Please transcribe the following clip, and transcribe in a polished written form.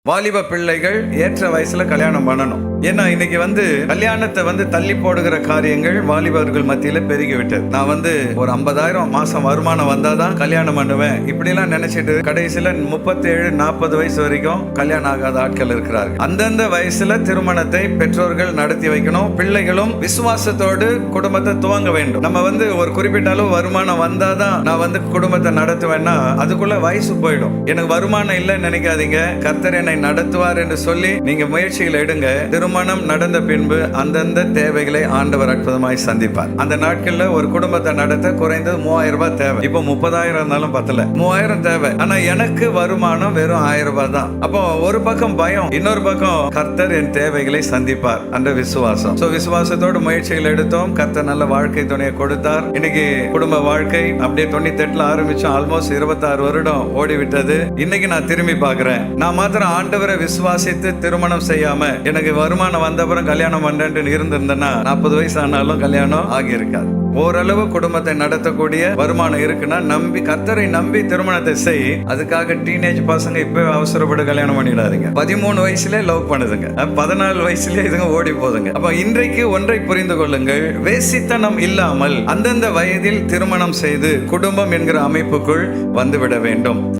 வாலிப பிள்ளைகள் ஏற்ற வயசுல கல்யாணம் பண்ணணும். ஏன்னா இன்னைக்கு கல்யாணத்தை தள்ளி போடுகிற காரியங்கள் வாலிபர்கள் மத்தியில பெருகிவிட்டது. நான் ஒரு 50,000 மாசம் வருமானம் வந்தாதான் கல்யாணம் பண்ணுவேன் இப்படி எல்லாம் நினைச்சிட்டு கடைசியில 37-40 வயசு வரைக்கும் கல்யாணம் ஆகாத ஆட்கள் இருக்கிறார்கள். அந்தந்த வயசுல திருமணத்தை பெற்றோர்கள் நடத்தி வைக்கணும். பிள்ளைகளும் விசுவாசத்தோடு குடும்பத்தை துவங்க வேண்டும். நம்ம ஒரு குறிப்பிட்ட அளவு வருமானம் வந்தாதான் நான் குடும்பத்தை நடத்துவேன்னா அதுக்குள்ள வயசு போயிடும். எனக்கு வருமானம் இல்லைன்னு நினைக்காதீங்க. கர்த்தர் என்னை நடத்துவார் என்று சொல்லி நீங்க முயற்சிகள் எடுங்க. திருமணம் நடந்த பின்பு அந்தந்த தேவைகளை ஆண்டவர் அற்புதமாய் சந்திப்பார். அந்த நாட்கள்ல ஒரு குடும்பத்தை நடத்த குறைந்தது 3,000 ரூபாய் தேவை. இப்போ 30,000 இருந்தாலும் பத்தல, 3,000 தேவை. ஆனா எனக்கு வருமானம் வெறும் 1,000 ரூபாய் தான். அப்போ ஒரு பக்கம் பயம், இன்னொரு பக்கம் கர்த்தர் என் தேவைகளை சந்திப்பார் என்ற விசுவாசம். விசுவாசத்தோடு முயற்சிகள் எடுத்தோம். கர்த்தர் நல்ல வாழ்க்கை துணையை கொடுத்தார். இன்னைக்கு குடும்ப வாழ்க்கை அப்படியே 98 ஆரம்பிச்சோம். ஆல்மோஸ்ட் 26 வருடம் ஓடிவிட்டது. இன்னைக்கு நான் திரும்பி பார்க்கிறேன். நான் மாத்திரம் ஆண்டவரை விசுவாசித்து திருமணம் செய்யாம எனக்கு வருமானம் வந்தப்புறம் கல்யாணம் பண்றேன்னு இருந்திருந்தேன்னா 40 வயசு ஆனாலும் கல்யாணம் ஆகி இருக்காது. ஓரளவு குடும்பத்தை நடத்தக்கூடிய வருமானம் இருக்குன்னா கர்த்தரை நம்பி திருமணத்தை செய். அதுக்காக டீனேஜ் பசங்க இப்பவே அவசரப்பட்டு கல்யாணம் பண்ணிடாதீங்க. 13 வயசுல லவ் பண்ணுதுங்க, 14 வயசுல இதுங்க ஓடி போதுங்க. அப்ப இன்றைக்கு ஒன்றை புரிந்து கொள்ளுங்கள். வேசித்தனம் இல்லாமல் அந்தந்த வயதில் திருமணம் செய்து குடும்பம் என்கிற அமைப்புக்குள் வந்துவிட வேண்டும்.